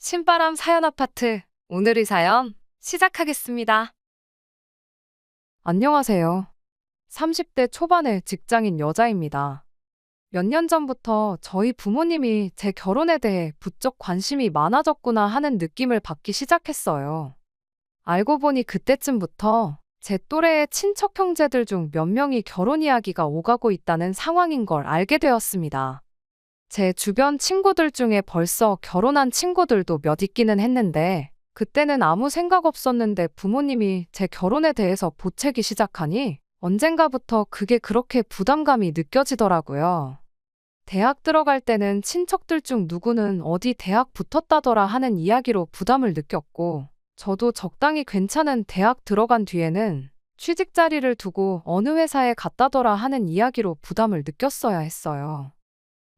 신바람 사연 아파트. 오늘의 사연 시작하겠습니다. 안녕하세요. 30대 초반의 직장인 여자입니다. 몇 년 전부터 저희 부모님이 제 결혼에 대해 부쩍 관심이 많아졌구나 하는 느낌을 받기 시작했어요. 알고 보니 그때쯤부터 제 또래의 친척 형제들 중 몇 명이 결혼 이야기가 오가고 있다는 상황인 걸 알게 되었습니다. 제 주변 친구들 중에 벌써 결혼한 친구들도 몇 있기는 했는데, 그때는 아무 생각 없었는데 부모님이 제 결혼에 대해서 보채기 시작하니 언젠가부터 그게 그렇게 부담감이 느껴지더라고요. 대학 들어갈 때는 친척들 중 누구는 어디 대학 붙었다더라 하는 이야기로 부담을 느꼈고, 저도 적당히 괜찮은 대학 들어간 뒤에는 취직 자리를 두고 어느 회사에 갔다더라 하는 이야기로 부담을 느꼈어야 했어요.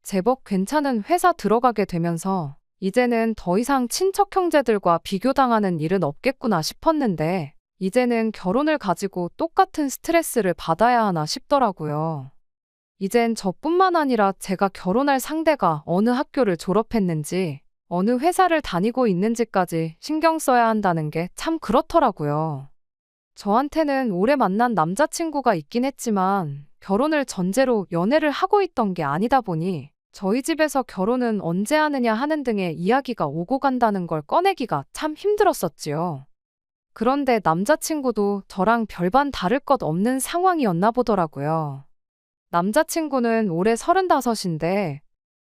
제법 괜찮은 회사 들어가게 되면서 이제는 더 이상 친척 형제들과 비교당하는 일은 없겠구나 싶었는데, 이제는 결혼을 가지고 똑같은 스트레스를 받아야 하나 싶더라고요. 이젠 저뿐만 아니라 제가 결혼할 상대가 어느 학교를 졸업했는지, 어느 회사를 다니고 있는지까지 신경 써야 한다는 게 참 그렇더라고요. 저한테는 오래 만난 남자친구가 있긴 했지만 결혼을 전제로 연애를 하고 있던 게 아니다 보니 저희 집에서 결혼은 언제 하느냐 하는 등의 이야기가 오고 간다는 걸 꺼내기가 참 힘들었었지요. 그런데 남자친구도 저랑 별반 다를 것 없는 상황이었나 보더라고요. 남자친구는 올해 35인데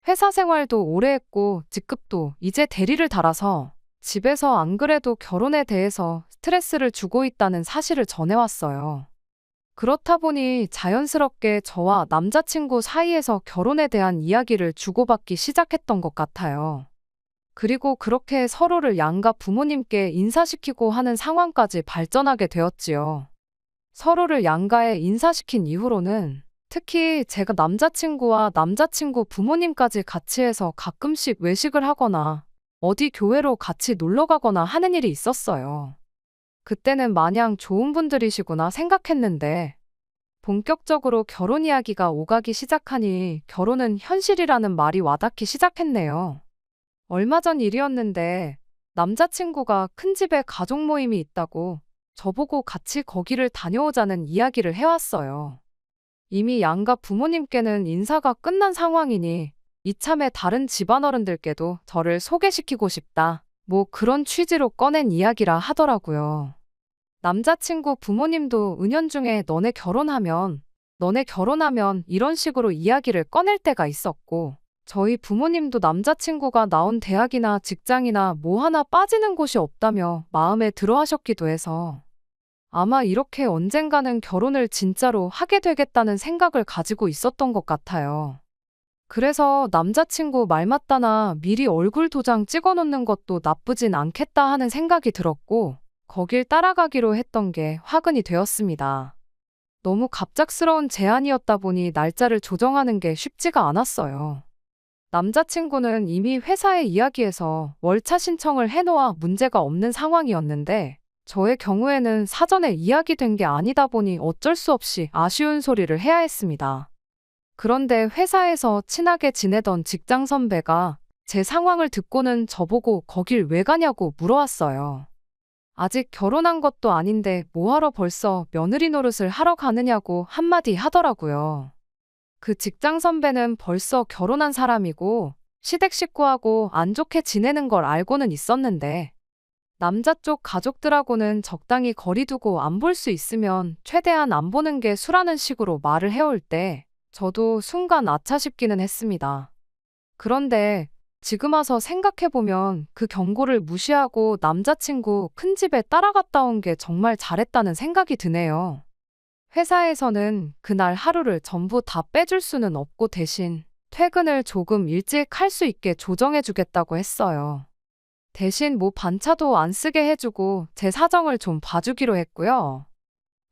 회사 생활도 오래 했고 직급도 이제 대리를 달아서 집에서 안 그래도 결혼에 대해서 스트레스를 주고 있다는 사실을 전해왔어요. 그렇다 보니 자연스럽게 저와 남자친구 사이에서 결혼에 대한 이야기를 주고받기 시작했던 것 같아요. 그리고 그렇게 서로를 양가 부모님께 인사시키고 하는 상황까지 발전하게 되었지요. 서로를 양가에 인사시킨 이후로는 특히 제가 남자친구와 남자친구 부모님까지 같이 해서 가끔씩 외식을 하거나 어디 교회로 같이 놀러 가거나 하는 일이 있었어요. 그때는 마냥 좋은 분들이시구나 생각했는데 본격적으로 결혼 이야기가 오가기 시작하니 결혼은 현실이라는 말이 와닿기 시작했네요. 얼마 전 일이었는데 남자친구가 큰 집에 가족 모임이 있다고 저보고 같이 거기를 다녀오자는 이야기를 해왔어요. 이미 양가 부모님께는 인사가 끝난 상황이니 이참에 다른 집안어른들께도 저를 소개시키고 싶다. 뭐 그런 취지로 꺼낸 이야기라 하더라고요. 남자친구 부모님도 은연중에 너네 결혼하면 이런 식으로 이야기를 꺼낼 때가 있었고, 저희 부모님도 남자친구가 나온 대학이나 직장이나 뭐 하나 빠지는 곳이 없다며 마음에 들어 하셨기도 해서 아마 이렇게 언젠가는 결혼을 진짜로 하게 되겠다는 생각을 가지고 있었던 것 같아요. 그래서 남자친구 말 맞다나 미리 얼굴 도장 찍어 놓는 것도 나쁘진 않겠다 하는 생각이 들었고, 거길 따라가기로 했던 게 화근이 되었습니다. 너무 갑작스러운 제안이었다 보니 날짜를 조정하는 게 쉽지가 않았어요. 남자친구는 이미 회사에 이야기해서 월차 신청을 해놓아 문제가 없는 상황이었는데, 저의 경우에는 사전에 이야기된 게 아니다 보니 어쩔 수 없이 아쉬운 소리를 해야 했습니다. 그런데 회사에서 친하게 지내던 직장 선배가 제 상황을 듣고는 저보고 거길 왜 가냐고 물어왔어요. 아직 결혼한 것도 아닌데 뭐하러 벌써 며느리 노릇을 하러 가느냐고 한마디 하더라고요. 그 직장 선배는 벌써 결혼한 사람이고 시댁 식구하고 안 좋게 지내는 걸 알고는 있었는데, 남자 쪽 가족들하고는 적당히 거리 두고 안 볼 수 있으면 최대한 안 보는 게 수라는 식으로 말을 해올 때 저도 순간 아차 싶기는 했습니다. 그런데 지금 와서 생각해보면 그 경고를 무시하고 남자친구 큰 집에 따라갔다 온 게 정말 잘했다는 생각이 드네요. 회사에서는 그날 하루를 전부 다 빼줄 수는 없고 대신 퇴근을 조금 일찍 할 수 있게 조정해주겠다고 했어요. 대신 뭐 반차도 안 쓰게 해주고 제 사정을 좀 봐주기로 했고요.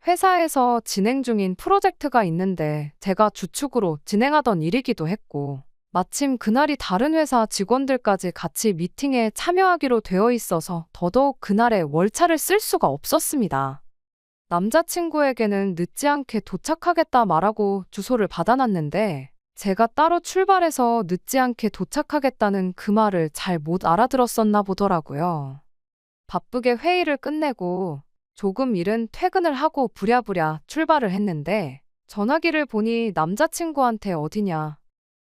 회사에서 진행 중인 프로젝트가 있는데 제가 주축으로 진행하던 일이기도 했고, 마침 그날이 다른 회사 직원들까지 같이 미팅에 참여하기로 되어 있어서 더더욱 그날에 월차를 쓸 수가 없었습니다. 남자친구에게는 늦지 않게 도착하겠다 말하고 주소를 받아놨는데 제가 따로 출발해서 늦지 않게 도착하겠다는 그 말을 잘 못 알아들었었나 보더라고요. 바쁘게 회의를 끝내고 조금 이른 퇴근을 하고 부랴부랴 출발을 했는데 전화기를 보니 남자친구한테 어디냐,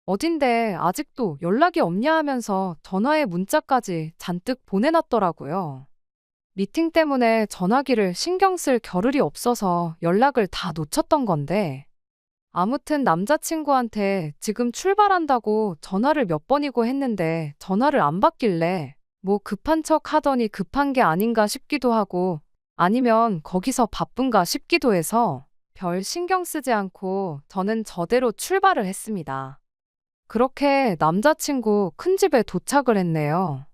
어딘데 아직도 연락이 없냐 하면서 전화에 문자까지 잔뜩 보내놨더라고요. 미팅 때문에 전화기를 신경 쓸 겨를이 없어서 연락을 다 놓쳤던 건데 아무튼 남자친구한테 지금 출발한다고 전화를 몇 번이고 했는데 전화를 안 받길래 뭐 급한 척 하더니 급한 게 아닌가 싶기도 하고 아니면 거기서 바쁜가 싶기도 해서 별 신경 쓰지 않고 저는 저대로 출발을 했습니다. 그렇게 남자친구 큰 집에 도착을 했네요.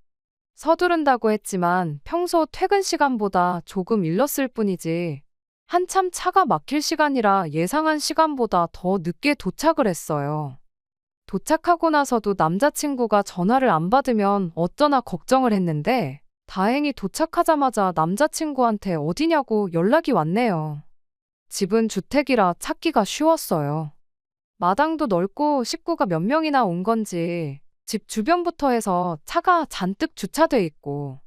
서두른다고 했지만 평소 퇴근 시간보다 조금 일렀을 뿐이지 한참 차가 막힐 시간이라 예상한 시간보다 더 늦게 도착을 했어요. 도착하고 나서도 남자친구가 전화를 안 받으면 어쩌나 걱정을 했는데 다행히 도착하자마자 남자친구한테 어디냐고 연락이 왔네요. 집은 주택이라 찾기가 쉬웠어요. 마당도 넓고 식구가 몇 명이나 온 건지 집 주변부터 해서 차가 잔뜩 주차돼 있고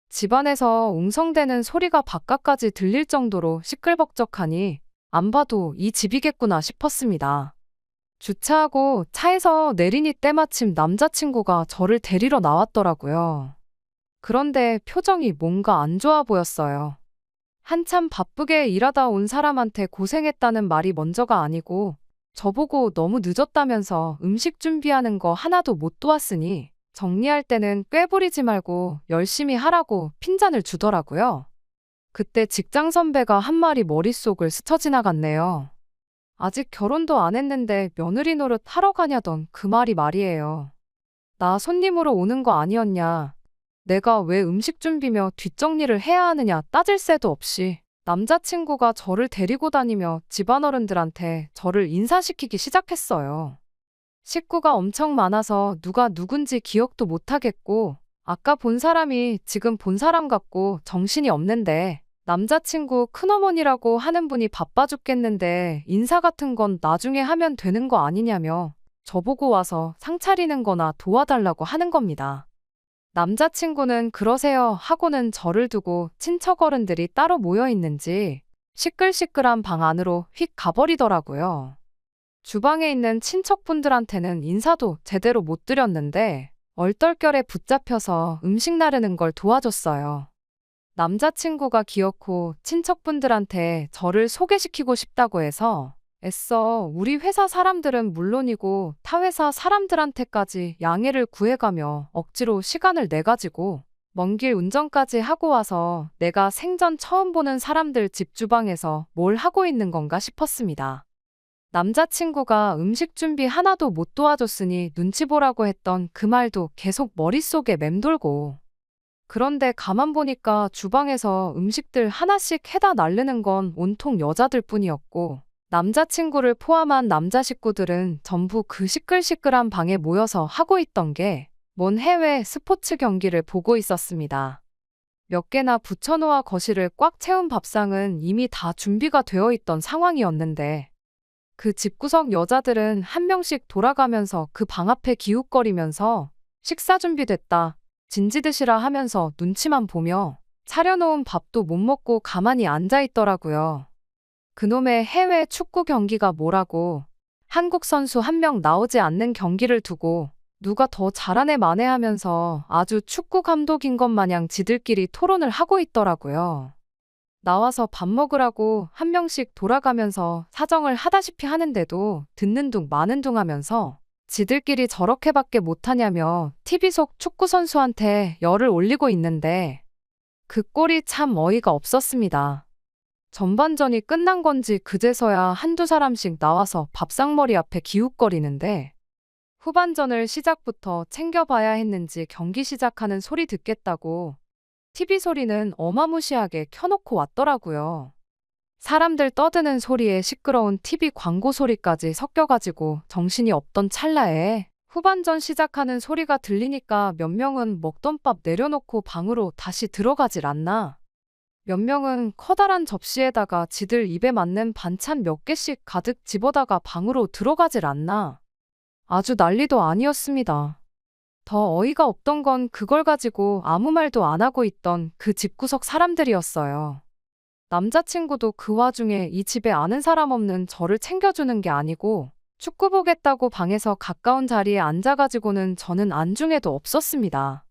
집안에서 웅성대는 소리가 바깥까지 들릴 정도로 시끌벅적하니 안 봐도 이 집이겠구나 싶었습니다. 주차하고 차에서 내리니 때마침 남자친구가 저를 데리러 나왔더라고요. 그런데 표정이 뭔가 안 좋아 보였어요. 한참 바쁘게 일하다 온 사람한테 고생했다는 말이 먼저가 아니고 저보고 너무 늦었다면서 음식 준비하는 거 하나도 못 도왔으니 정리할 때는 꾀부리지 말고 열심히 하라고 핀잔을 주더라고요. 그때 직장 선배가 한 말이 머릿속을 스쳐 지나갔네요. 아직 결혼도 안 했는데 며느리 노릇 하러 가냐던 그 말이 말이에요. 나 손님으로 오는 거 아니었냐. 내가 왜 음식 준비며 뒷정리를 해야 하느냐 따질 새도 없이 남자친구가 저를 데리고 다니며 집안어른들한테 저를 인사시키기 시작했어요. 식구가 엄청 많아서 누가 누군지 기억도 못하겠고 아까 본 사람이 지금 본 사람 같고 정신이 없는데 남자친구 큰어머니라고 하는 분이 바빠 죽겠는데 인사 같은 건 나중에 하면 되는 거 아니냐며 저보고 와서 상 차리는 거나 도와달라고 하는 겁니다. 남자친구는 그러세요 하고는 저를 두고 친척 어른들이 따로 모여 있는지 시끌시끌한 방 안으로 휙 가버리더라고요. 주방에 있는 친척분들한테는 인사도 제대로 못 드렸는데 얼떨결에 붙잡혀서 음식 나르는 걸 도와줬어요. 남자친구가 기어코 친척분들한테 저를 소개시키고 싶다고 해서 애써 우리 회사 사람들은 물론이고 타 회사 사람들한테까지 양해를 구해가며 억지로 시간을 내가지고 먼 길 운전까지 하고 와서 내가 생전 처음 보는 사람들 집 주방에서 뭘 하고 있는 건가 싶었습니다. 남자친구가 음식 준비 하나도 못 도와줬으니 눈치 보라고 했던 그 말도 계속 머릿속에 맴돌고 그런데 가만 보니까 주방에서 음식들 하나씩 해다 나르는 건 온통 여자들 뿐이었고 남자친구를 포함한 남자 식구들은 전부 그 시끌시끌한 방에 모여서 하고 있던 게 먼 해외 스포츠 경기를 보고 있었습니다. 몇 개나 붙여놓아 거실을 꽉 채운 밥상은 이미 다 준비가 되어 있던 상황이었는데 그 집구석 여자들은 한 명씩 돌아가면서 그 방 앞에 기웃거리면서 식사 준비됐다, 진지 드시라 하면서 눈치만 보며 차려놓은 밥도 못 먹고 가만히 앉아 있더라고요. 그놈의 해외 축구 경기가 뭐라고 한국 선수 한 명 나오지 않는 경기를 두고 누가 더 잘하네 마네 하면서 아주 축구 감독인 것 마냥 지들끼리 토론을 하고 있더라고요. 나와서 밥 먹으라고 한 명씩 돌아가면서 사정을 하다시피 하는데도 듣는 둥 마는 둥 하면서 지들끼리 저렇게밖에 못하냐며 TV 속 축구 선수한테 열을 올리고 있는데 그 꼴이 참 어이가 없었습니다. 전반전이 끝난 건지 그제서야 한두 사람씩 나와서 밥상머리 앞에 기웃거리는데 후반전을 시작부터 챙겨봐야 했는지 경기 시작하는 소리 듣겠다고 TV 소리는 어마무시하게 켜놓고 왔더라고요. 사람들 떠드는 소리에 시끄러운 TV 광고 소리까지 섞여가지고 정신이 없던 찰나에 후반전 시작하는 소리가 들리니까 몇 명은 먹던 밥 내려놓고 방으로 다시 들어가질 않나. 몇 명은 커다란 접시에다가 지들 입에 맞는 반찬 몇 개씩 가득 집어다가 방으로 들어가질 않나. 아주 난리도 아니었습니다. 더 어이가 없던 건 그걸 가지고 아무 말도 안 하고 있던 그 집구석 사람들이었어요. 남자친구도 그 와중에 이 집에 아는 사람 없는 저를 챙겨주는 게 아니고 축구 보겠다고 방에서 가까운 자리에 앉아가지고는 저는 안중에도 없었습니다.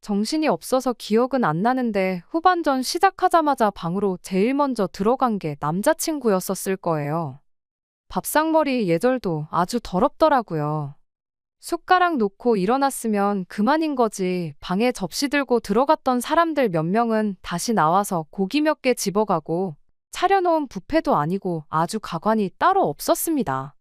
정신이 없어서 기억은 안 나는데 후반전 시작하자마자 방으로 제일 먼저 들어간 게 남자친구였었을 거예요. 밥상머리 예절도 아주 더럽더라고요. 숟가락 놓고 일어났으면 그만인 거지. 방에 접시 들고 들어갔던 사람들 몇 명은 다시 나와서 고기 몇 개 집어가고 차려놓은 뷔페도 아니고 아주 가관이 따로 없었습니다.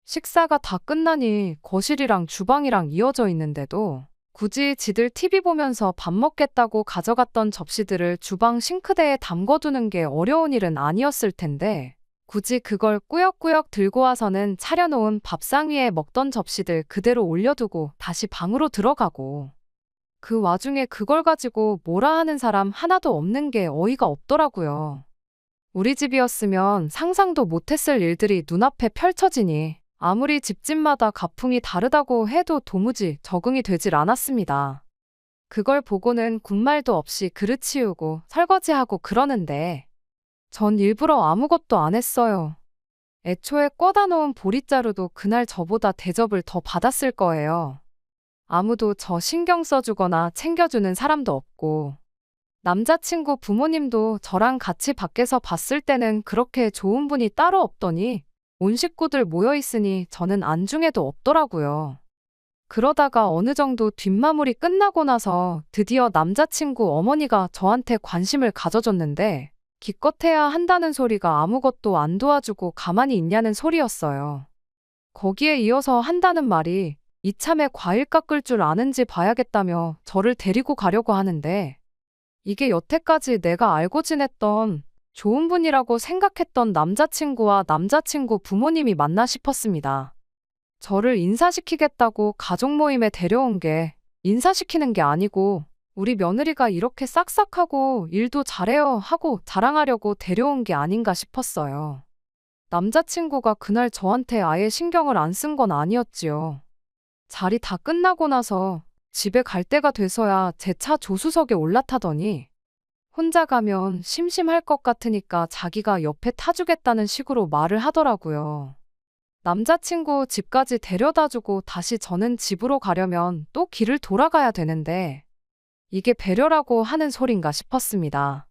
식사가 다 끝나니 거실이랑 주방이랑 이어져 있는데도 굳이 지들 TV 보면서 밥 먹겠다고 가져갔던 접시들을 주방 싱크대에 담궈두는 게 어려운 일은 아니었을 텐데 굳이 그걸 꾸역꾸역 들고 와서는 차려놓은 밥상 위에 먹던 접시들 그대로 올려두고 다시 방으로 들어가고 그 와중에 그걸 가지고 뭐라 하는 사람 하나도 없는 게 어이가 없더라고요. 우리 집이었으면 상상도 못했을 일들이 눈앞에 펼쳐지니 아무리 집집마다 가풍이 다르다고 해도 도무지 적응이 되질 않았습니다. 그걸 보고는 군말도 없이 그릇 치우고 설거지하고 그러는데 전 일부러 아무것도 안 했어요. 애초에 꿔다 놓은 보릿자루도 그날 저보다 대접을 더 받았을 거예요. 아무도 저 신경 써주거나 챙겨주는 사람도 없고 남자친구 부모님도 저랑 같이 밖에서 봤을 때는 그렇게 좋은 분이 따로 없더니 온 식구들 모여있으니 저는 안중에도 없더라고요. 그러다가 어느 정도 뒷마무리 끝나고 나서 드디어 남자친구 어머니가 저한테 관심을 가져줬는데 기껏해야 한다는 소리가 아무것도 안 도와주고 가만히 있냐는 소리였어요. 거기에 이어서 한다는 말이 이참에 과일 깎을 줄 아는지 봐야겠다며 저를 데리고 가려고 하는데 이게 여태까지 내가 알고 지냈던 좋은 분이라고 생각했던 남자친구와 남자친구 부모님이 맞나 싶었습니다. 저를 인사시키겠다고 가족 모임에 데려온 게 인사시키는 게 아니고 우리 며느리가 이렇게 싹싹하고 일도 잘해요 하고 자랑하려고 데려온 게 아닌가 싶었어요. 남자친구가 그날 저한테 아예 신경을 안 쓴 건 아니었지요. 자리 다 끝나고 나서 집에 갈 때가 돼서야 제 차 조수석에 올라타더니 혼자 가면 심심할 것 같으니까 자기가 옆에 타주겠다는 식으로 말을 하더라고요. 남자친구 집까지 데려다주고 다시 저는 집으로 가려면 또 길을 돌아가야 되는데 이게 배려라고 하는 소린가 싶었습니다.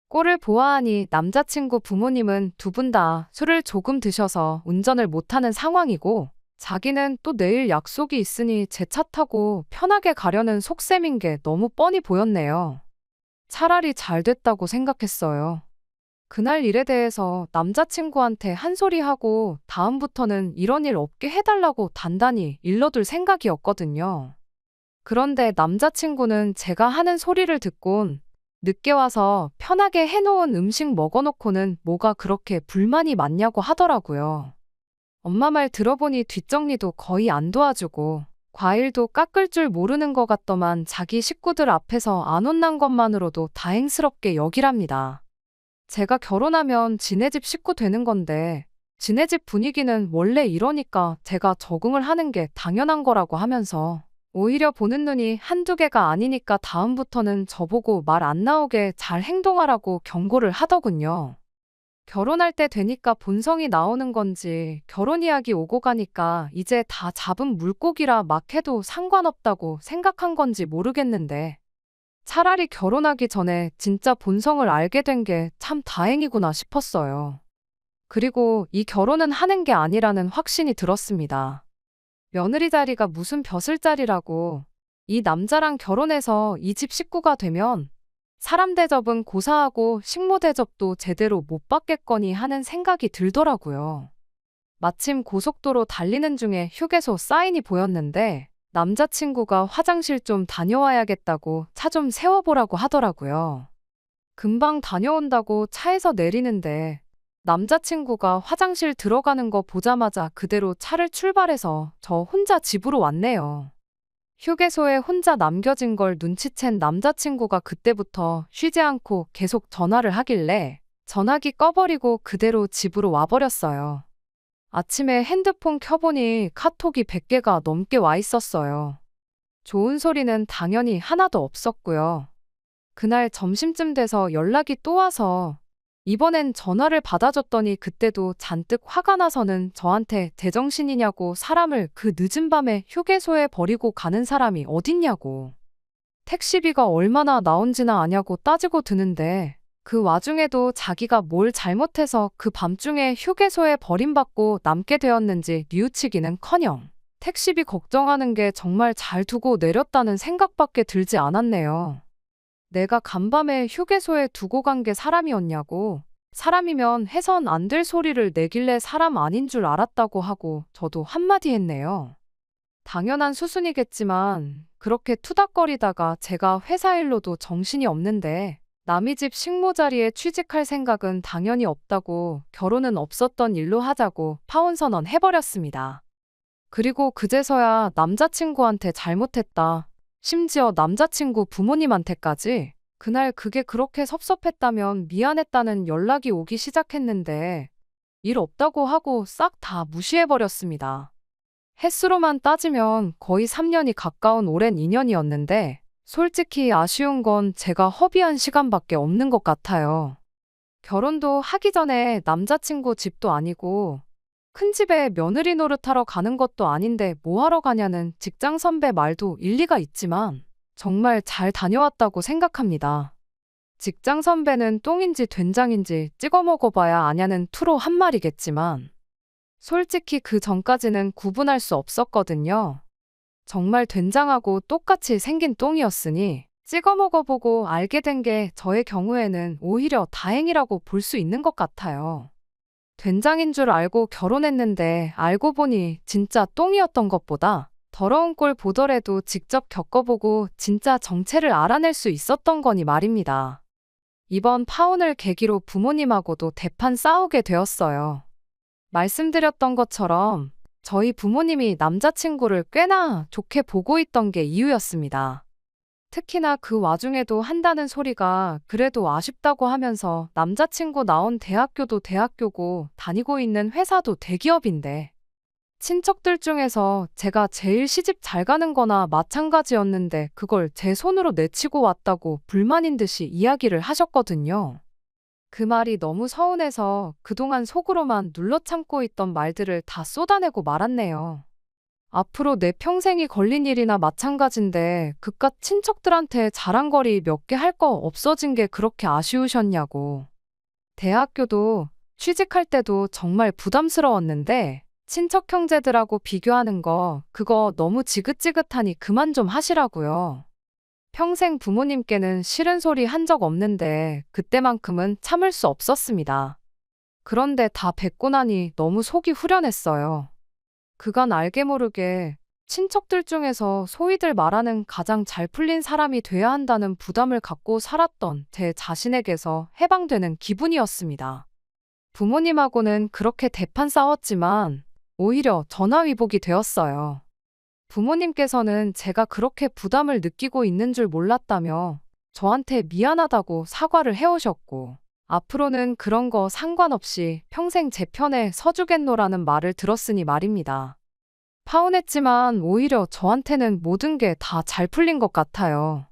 꼴을 보아하니 남자친구 부모님은 두 분 다 술을 조금 드셔서 운전을 못하는 상황이고 자기는 또 내일 약속이 있으니 제 차 타고 편하게 가려는 속셈인 게 너무 뻔히 보였네요. 차라리 잘 됐다고 생각했어요. 그날 일에 대해서 남자친구한테 한 소리 하고 다음부터는 이런 일 없게 해달라고 단단히 일러둘 생각이었거든요. 그런데 남자친구는 제가 하는 소리를 듣곤 늦게 와서 편하게 해놓은 음식 먹어놓고는 뭐가 그렇게 불만이 많냐고 하더라고요. 엄마 말 들어보니 뒷정리도 거의 안 도와주고 과일도 깎을 줄 모르는 것 같더만 자기 식구들 앞에서 안 혼난 것만으로도 다행스럽게 여기랍니다. 제가 결혼하면 지네 집 식구 되는 건데 지네 집 분위기는 원래 이러니까 제가 적응을 하는 게 당연한 거라고 하면서 오히려 보는 눈이 한두 개가 아니니까 다음부터는 저보고 말 안 나오게 잘 행동하라고 경고를 하더군요. 결혼할 때 되니까 본성이 나오는 건지 결혼 이야기 오고 가니까 이제 다 잡은 물고기라 막 해도 상관없다고 생각한 건지 모르겠는데 차라리 결혼하기 전에 진짜 본성을 알게 된 게 참 다행이구나 싶었어요. 그리고 이 결혼은 하는 게 아니라는 확신이 들었습니다. 며느리 자리가 무슨 벼슬자리라고 이 남자랑 결혼해서 이 집 식구가 되면 사람 대접은 고사하고 식모 대접도 제대로 못 받겠거니 하는 생각이 들더라고요. 마침 고속도로 달리는 중에 휴게소 사인이 보였는데 남자친구가 화장실 좀 다녀와야겠다고 차 좀 세워보라고 하더라고요. 금방 다녀온다고 차에서 내리는데 남자친구가 화장실 들어가는 거 보자마자 그대로 차를 출발해서 저 혼자 집으로 왔네요. 휴게소에 혼자 남겨진 걸 눈치챈 남자친구가 그때부터 쉬지 않고 계속 전화를 하길래 전화기 꺼버리고 그대로 집으로 와버렸어요. 아침에 핸드폰 켜보니 카톡이 100개가 넘게 와 있었어요. 좋은 소리는 당연히 하나도 없었고요. 그날 점심쯤 돼서 연락이 또 와서 이번엔 전화를 받아줬더니 그때도 잔뜩 화가 나서는 저한테 제정신이냐고 사람을 그 늦은 밤에 휴게소에 버리고 가는 사람이 어딨냐고. 택시비가 얼마나 나온지나 아냐고 따지고 드는데 그 와중에도 자기가 뭘 잘못해서 그 밤중에 휴게소에 버림받고 남게 되었는지 뉘우치기는커녕 택시비 걱정하는 게 정말 잘 두고 내렸다는 생각밖에 들지 않았네요. 내가 간밤에 휴게소에 두고 간 게 사람이었냐고. 사람이면 해선 안 될 소리를 내길래 사람 아닌 줄 알았다고 하고 저도 한마디 했네요. 당연한 수순이겠지만 그렇게 투닥거리다가 제가 회사 일로도 정신이 없는데 남의 집 식모 자리에 취직할 생각은 당연히 없다고 결혼은 없었던 일로 하자고 파혼선언 해버렸습니다. 그리고 그제서야 남자친구한테 잘못했다. 심지어 남자친구 부모님한테까지 그날 그게 그렇게 섭섭했다면 미안했다는 연락이 오기 시작했는데 일 없다고 하고 싹 다 무시해버렸습니다. 횟수로만 따지면 거의 3년이 가까운 오랜 인연이었는데 솔직히 아쉬운 건 제가 허비한 시간밖에 없는 것 같아요. 결혼도 하기 전에 남자친구 집도 아니고 큰 집에 며느리 노릇하러 가는 것도 아닌데 뭐 하러 가냐는 직장 선배 말도 일리가 있지만 정말 잘 다녀왔다고 생각합니다. 직장 선배는 똥인지 된장인지 찍어 먹어봐야 아냐는 투로 한 말이겠지만 솔직히 그 전까지는 구분할 수 없었거든요. 정말 된장하고 똑같이 생긴 똥이었으니 찍어 먹어보고 알게 된 게 저의 경우에는 오히려 다행이라고 볼 수 있는 것 같아요. 된장인 줄 알고 결혼했는데 알고 보니 진짜 똥이었던 것보다 더러운 꼴 보더라도 직접 겪어보고 진짜 정체를 알아낼 수 있었던 거니 말입니다. 이번 파혼을 계기로 부모님하고도 대판 싸우게 되었어요. 말씀드렸던 것처럼 저희 부모님이 남자친구를 꽤나 좋게 보고 있던 게 이유였습니다. 특히나 그 와중에도 한다는 소리가 그래도 아쉽다고 하면서 남자친구 나온 대학교도 대학교고 다니고 있는 회사도 대기업인데 친척들 중에서 제가 제일 시집 잘 가는 거나 마찬가지였는데 그걸 제 손으로 내치고 왔다고 불만인 듯이 이야기를 하셨거든요. 그 말이 너무 서운해서 그동안 속으로만 눌러 참고 있던 말들을 다 쏟아내고 말았네요. 앞으로 내 평생이 걸린 일이나 마찬가지인데 그깟 친척들한테 자랑거리 몇 개 할 거 없어진 게 그렇게 아쉬우셨냐고. 대학교도 취직할 때도 정말 부담스러웠는데 친척 형제들하고 비교하는 거 그거 너무 지긋지긋하니 그만 좀 하시라고요. 평생 부모님께는 싫은 소리 한 적 없는데 그때만큼은 참을 수 없었습니다. 그런데 다 뵙고 나니 너무 속이 후련했어요. 그간 알게 모르게 친척들 중에서 소위들 말하는 가장 잘 풀린 사람이 돼야 한다는 부담을 갖고 살았던 제 자신에게서 해방되는 기분이었습니다. 부모님하고는 그렇게 대판 싸웠지만 오히려 전화위복이 되었어요. 부모님께서는 제가 그렇게 부담을 느끼고 있는 줄 몰랐다며 저한테 미안하다고 사과를 해오셨고 앞으로는 그런 거 상관없이 평생 제 편에 서주겠노라는 말을 들었으니 말입니다. 파혼했지만 오히려 저한테는 모든 게 다 잘 풀린 것 같아요.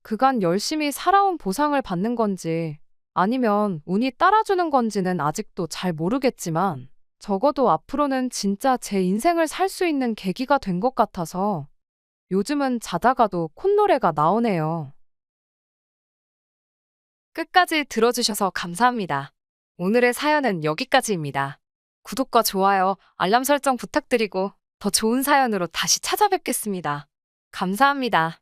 그간 열심히 살아온 보상을 받는 건지 아니면 운이 따라주는 건지는 아직도 잘 모르겠지만 적어도 앞으로는 진짜 제 인생을 살 수 있는 계기가 된 것 같아서 요즘은 자다가도 콧노래가 나오네요. 끝까지 들어주셔서 감사합니다. 오늘의 사연은 여기까지입니다. 구독과 좋아요, 알람 설정 부탁드리고 더 좋은 사연으로 다시 찾아뵙겠습니다. 감사합니다.